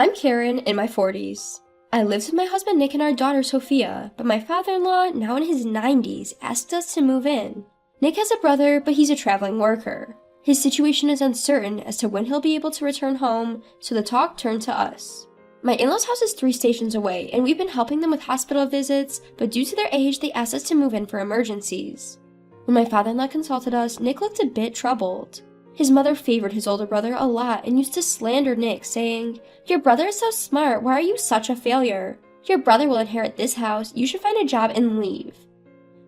I'm Karen, in my 40s. I lived with my husband Nick and our daughter Sophia, but my father-in-law, now in his 90s, asked us to move in. Nick has a brother, but he's a traveling worker. His situation is uncertain as to when he'll be able to return home, so the talk turned to us. My in-laws' house is 3 stations away, and we've been helping them with hospital visits, but due to their age, they asked us to move in for emergencies. When my father-in-law consulted us, Nick looked a bit troubled. His mother favored his older brother a lot and used to slander Nick, saying, "Your brother is so smart, why are you such a failure? Your brother will inherit this house, you should find a job and leave."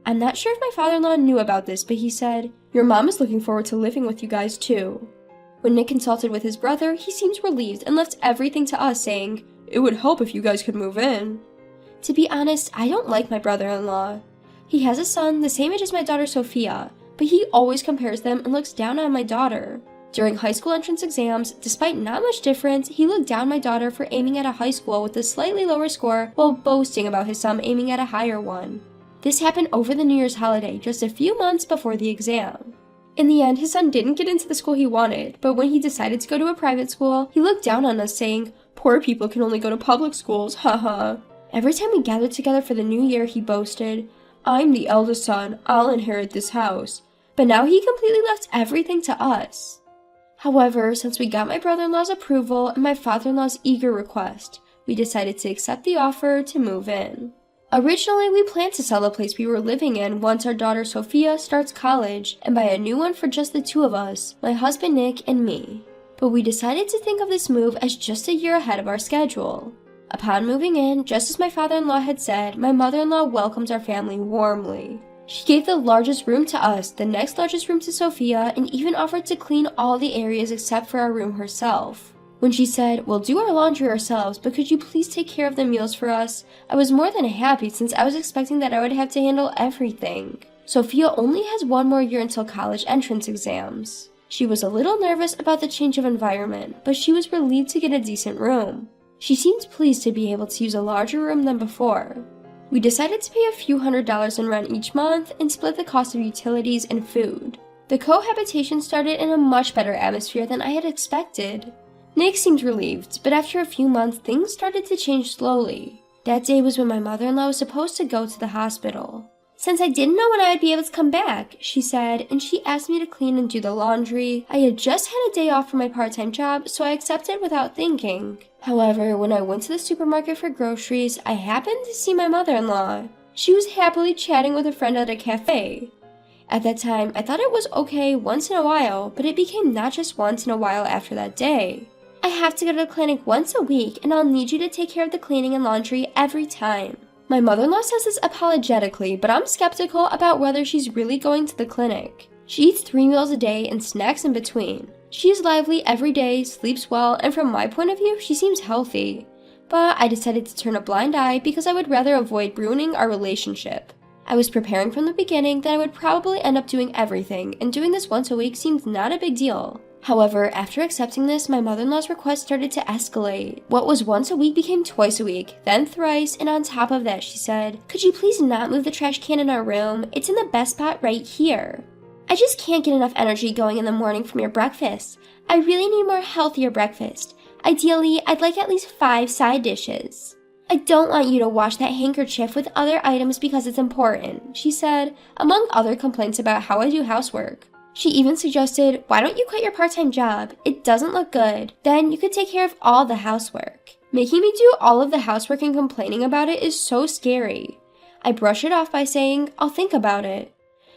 I'm not sure if my father-in-law knew about this, but he said, "Your mom is looking forward to living with you guys too." When Nick consulted with his brother, he seemed relieved and left everything to us, saying, "It would help if you guys could move in." To be honest, I don't like my brother-in-law. He has a son the same age as my daughter Sophia, but he always compares them and looks down on my daughter. During high school entrance exams, despite not much difference, he looked down my daughter for aiming at a high school with a slightly lower score while boasting about his son aiming at a higher one. This happened over the New Year's holiday, just a few months before the exam. In the end, his son didn't get into the school he wanted, but when he decided to go to a private school, he looked down on us saying, "Poor people can only go to public schools, haha." Every time we gathered together for the new year, he boasted, "I'm the eldest son, I'll inherit this house." But now he completely left everything to us. However, since we got my brother-in-law's approval and my father-in-law's eager request, we decided to accept the offer to move in. Originally, we planned to sell the place we were living in once our daughter Sophia starts college and buy a new one for just the 2 of us, my husband Nick and me. But we decided to think of this move as just a year ahead of our schedule. Upon moving in, just as my father-in-law had said, my mother-in-law welcomed our family warmly. She gave the largest room to us, the next largest room to Sophia, and even offered to clean all the areas except for our room herself. When she said, "We'll do our laundry ourselves, but could you please take care of the meals for us?" I was more than happy since I was expecting that I would have to handle everything. Sophia only has 1 more year until college entrance exams. She was a little nervous about the change of environment, but she was relieved to get a decent room. She seemed pleased to be able to use a larger room than before. We decided to pay a few $100s in rent each month and split the cost of utilities and food. The cohabitation started in a much better atmosphere than I had expected. Nick seemed relieved, but after a few months, things started to change slowly. That day was when my mother-in-law was supposed to go to the hospital. Since I didn't know when I would be able to come back, she said, and she asked me to clean and do the laundry. I had just had a day off from my part-time job, so I accepted without thinking. However, when I went to the supermarket for groceries, I happened to see my mother-in-law. She was happily chatting with a friend at a cafe. At that time, I thought it was okay once in a while, but it became not just once in a while after that day. "I have to go to the clinic once a week, and I'll need you to take care of the cleaning and laundry every time." My mother-in-law says this apologetically, but I'm skeptical about whether she's really going to the clinic. She eats 3 meals a day and snacks in between. She is lively every day, sleeps well, and from my point of view, she seems healthy. But I decided to turn a blind eye because I would rather avoid ruining our relationship. I was preparing from the beginning that I would probably end up doing everything, and doing this once a week seemed not a big deal. However, after accepting this, my mother-in-law's request started to escalate. What was once a week became twice a week, then thrice, and on top of that, she said, "Could you please not move the trash can in our room? It's in the best spot right here. I just can't get enough energy going in the morning from your breakfast. I really need more healthier breakfast. Ideally, I'd like at least 5 side dishes. I don't want you to wash that handkerchief with other items because it's important," she said, among other complaints about how I do housework. She even suggested, "Why don't you quit your part-time job? It doesn't look good. Then you could take care of all the housework." Making me do all of the housework and complaining about it is so scary. I brush it off by saying, "I'll think about it."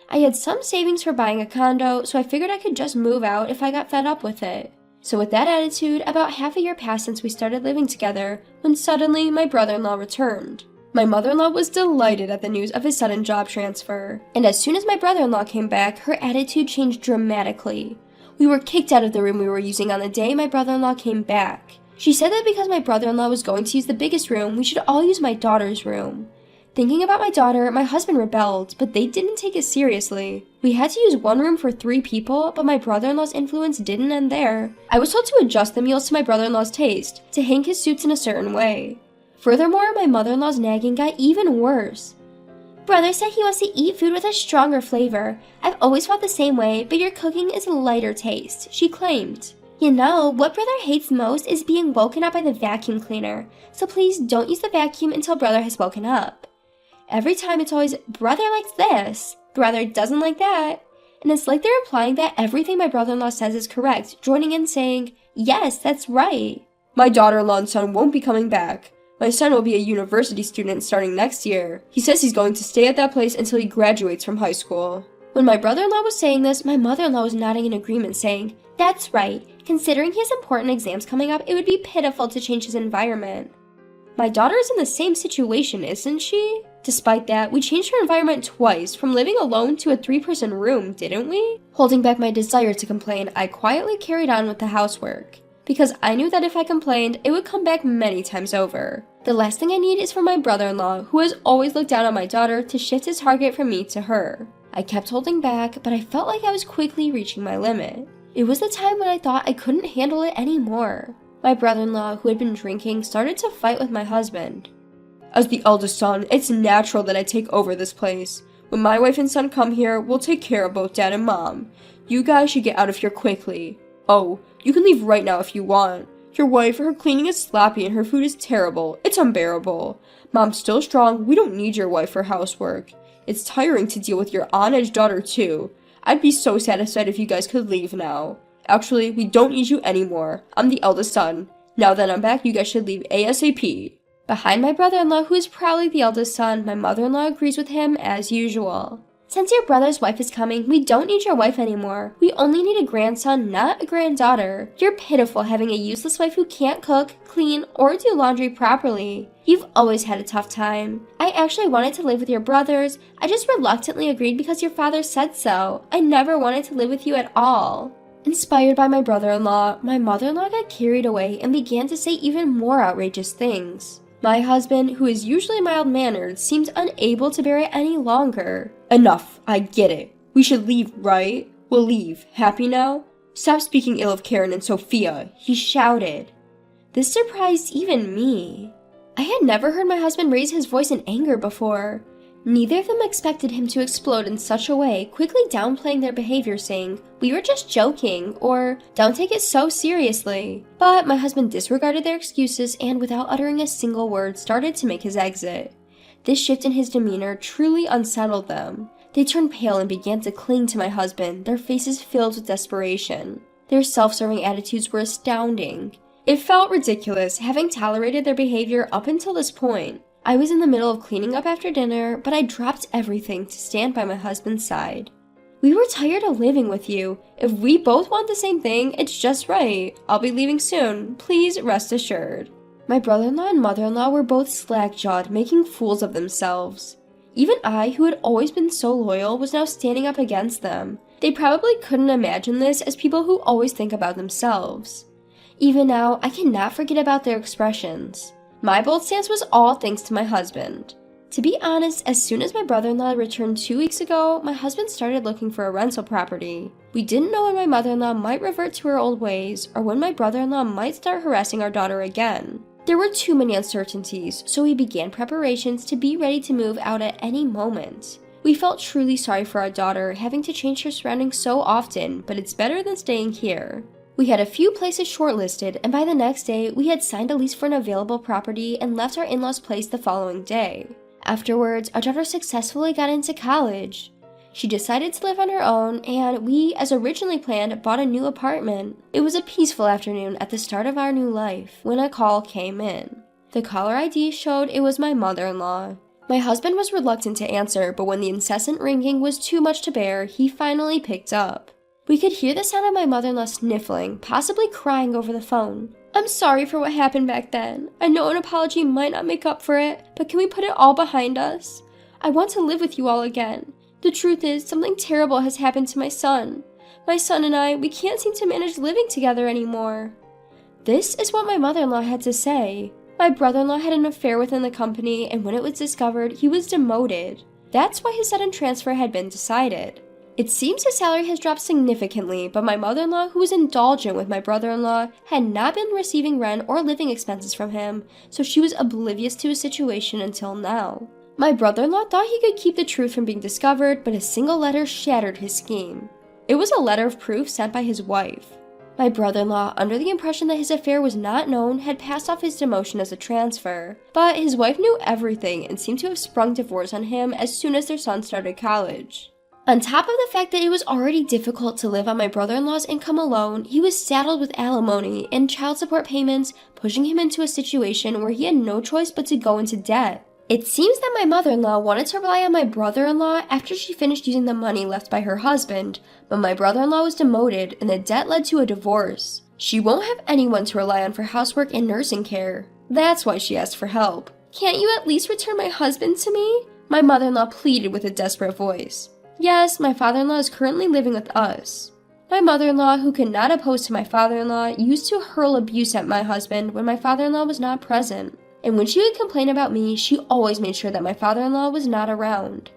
I had some savings for buying a condo, so I figured I could just move out if I got fed up with it. So with that attitude, about half a year passed since we started living together, when suddenly my brother-in-law returned. My mother-in-law was delighted at the news of his sudden job transfer, and as soon as my brother-in-law came back, her attitude changed dramatically. We were kicked out of the room we were using on the day my brother-in-law came back. She said that because my brother-in-law was going to use the biggest room, we should all use my daughter's room. Thinking about my daughter, my husband rebelled, but they didn't take it seriously. We had to use 1 room for 3 people, but my brother-in-law's influence didn't end there. I was told to adjust the meals to my brother-in-law's taste, to hang his suits in a certain way. Furthermore, my mother-in-law's nagging got even worse. "Brother said he wants to eat food with a stronger flavor. I've always felt the same way, but your cooking is a lighter taste," she claimed. You know, what brother hates most is being woken up by the vacuum cleaner, so please don't use the vacuum until brother has woken up. Every time it's always, brother likes this, brother doesn't like that, and it's like they're implying that everything my brother-in-law says is correct, joining in saying, yes, that's right. My daughter-in-law and son won't be coming back. My son will be a university student starting next year. He says he's going to stay at that place until he graduates from high school. When my brother-in-law was saying this, my mother-in-law was nodding in agreement, saying, that's right. Considering he has important exams coming up, it would be pitiful to change his environment. My daughter is in the same situation, isn't she? Despite that, we changed her environment twice, from living alone to a 3-person room, didn't we? Holding back my desire to complain, I quietly carried on with the housework, because I knew that if I complained, it would come back many times over. The last thing I need is for my brother-in-law, who has always looked down on my daughter, to shift his target from me to her. I kept holding back, but I felt like I was quickly reaching my limit. It was the time when I thought I couldn't handle it anymore. My brother-in-law, who had been drinking, started to fight with my husband. As the eldest son, it's natural that I take over this place. When my wife and son come here, we'll take care of both dad and mom. You guys should get out of here quickly. Oh, you can leave right now if you want. Your wife, her cleaning is sloppy and her food is terrible. It's unbearable. Mom's still strong. We don't need your wife for housework. It's tiring to deal with your on-edge daughter too. I'd be so satisfied if you guys could leave now. Actually, we don't need you anymore. I'm the eldest son. Now that I'm back, you guys should leave ASAP. Behind my brother-in-law, who is proudly the eldest son, my mother-in-law agrees with him as usual. Since your brother's wife is coming, we don't need your wife anymore. We only need a grandson, not a granddaughter. You're pitiful having a useless wife who can't cook, clean, or do laundry properly. You've always had a tough time. I actually wanted to live with your brothers. I just reluctantly agreed because your father said so. I never wanted to live with you at all. Inspired by my brother-in-law, my mother-in-law got carried away and began to say even more outrageous things. My husband, who is usually mild-mannered, seemed unable to bear it any longer. Enough, I get it. We should leave, right? We'll leave. Happy now? Stop speaking ill of Karen and Sophia, he shouted. This surprised even me. I had never heard my husband raise his voice in anger before. Neither of them expected him to explode in such a way, quickly downplaying their behavior, saying, we were just joking, or don't take it so seriously. But my husband disregarded their excuses and, without uttering a single word, started to make his exit. This shift in his demeanor truly unsettled them. They turned pale and began to cling to my husband, their faces filled with desperation. Their self-serving attitudes were astounding. It felt ridiculous, having tolerated their behavior up until this point. I was in the middle of cleaning up after dinner, but I dropped everything to stand by my husband's side. We were tired of living with you. If we both want the same thing, it's just right. I'll be leaving soon. Please rest assured. My brother-in-law and mother-in-law were both slack-jawed, making fools of themselves. Even I, who had always been so loyal, was now standing up against them. They probably couldn't imagine this as people who always think about themselves. Even now, I cannot forget about their expressions. My bold stance was all thanks to my husband. To be honest, as soon as my brother-in-law returned 2 weeks ago, my husband started looking for a rental property. We didn't know when my mother-in-law might revert to her old ways, or when my brother-in-law might start harassing our daughter again. There were too many uncertainties, so we began preparations to be ready to move out at any moment. We felt truly sorry for our daughter, having to change her surroundings so often, but it's better than staying here. We had a few places shortlisted, and by the next day, we had signed a lease for an available property and left our in-laws' place the following day. Afterwards, our daughter successfully got into college. She decided to live on her own, and we, as originally planned, bought a new apartment. It was a peaceful afternoon at the start of our new life when a call came in. The caller ID showed it was my mother-in-law. My husband was reluctant to answer, but when the incessant ringing was too much to bear, he finally picked up. We could hear the sound of my mother-in-law sniffling, possibly crying over the phone. I'm sorry for what happened back then. I know an apology might not make up for it, but can we put it all behind us? I want to live with you all again. The truth is, something terrible has happened to my son. My son and I, we can't seem to manage living together anymore. This is what my mother-in-law had to say. My brother-in-law had an affair within the company, and when it was discovered, he was demoted. That's why his sudden transfer had been decided. It seems his salary has dropped significantly, but my mother-in-law, who was indulgent with my brother-in-law, had not been receiving rent or living expenses from him, so she was oblivious to his situation until now. My brother-in-law thought he could keep the truth from being discovered, but a single letter shattered his scheme. It was a letter of proof sent by his wife. My brother-in-law, under the impression that his affair was not known, had passed off his demotion as a transfer, but his wife knew everything and seemed to have sprung divorce on him as soon as their son started college. On top of the fact that it was already difficult to live on my brother-in-law's income alone, he was saddled with alimony and child support payments, pushing him into a situation where he had no choice but to go into debt. It seems that my mother-in-law wanted to rely on my brother-in-law after she finished using the money left by her husband, but my brother-in-law was demoted and the debt led to a divorce. She won't have anyone to rely on for housework and nursing care. That's why she asked for help. "Can't you at least return my husband to me?" my mother-in-law pleaded with a desperate voice. Yes, my father-in-law is currently living with us. My mother-in-law, who could not oppose to my father-in-law, used to hurl abuse at my husband when my father-in-law was not present. And when she would complain about me, she always made sure that my father-in-law was not around.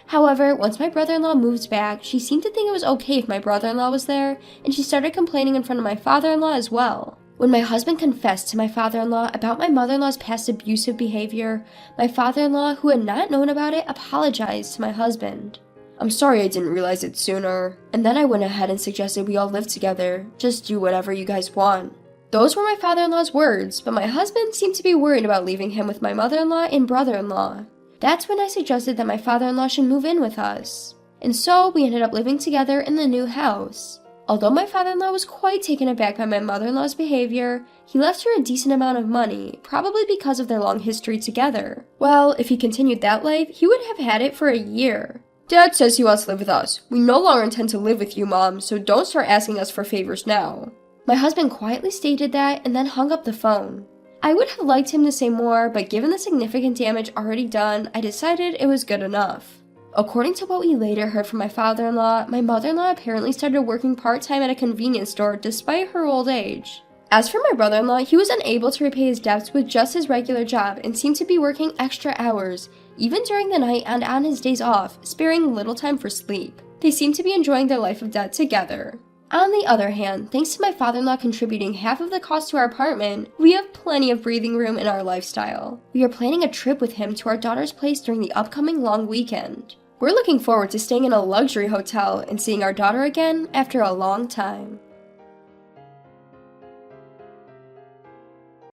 However, once my brother-in-law moved back, she seemed to think it was okay if my brother-in-law was there, and she started complaining in front of my father-in-law as well. When my husband confessed to my father-in-law about my mother-in-law's past abusive behavior, my father-in-law, who had not known about it, apologized to my husband. "I'm sorry I didn't realize it sooner." And then I went ahead and suggested we all live together. Just do whatever you guys want. Those were my father-in-law's words, but my husband seemed to be worried about leaving him with my mother-in-law and brother-in-law. That's when I suggested that my father-in-law should move in with us. And so we ended up living together in the new house. Although my father-in-law was quite taken aback by my mother-in-law's behavior, he left her a decent amount of money, probably because of their long history together. Well, if he continued that life, he would have had it for a year. "Dad says he wants to live with us. We no longer intend to live with you, Mom, so don't start asking us for favors now." My husband quietly stated that and then hung up the phone. I would have liked him to say more, but given the significant damage already done, I decided it was good enough. According to what we later heard from my father-in-law, my mother-in-law apparently started working part-time at a convenience store despite her old age. As for my brother-in-law, he was unable to repay his debts with just his regular job and seemed to be working extra hours, even during the night and on his days off, sparing little time for sleep. They seemed to be enjoying their life of debt together. On the other hand, thanks to my father-in-law contributing half of the cost to our apartment, we have plenty of breathing room in our lifestyle. We are planning a trip with him to our daughter's place during the upcoming long weekend. We're looking forward to staying in a luxury hotel and seeing our daughter again after a long time.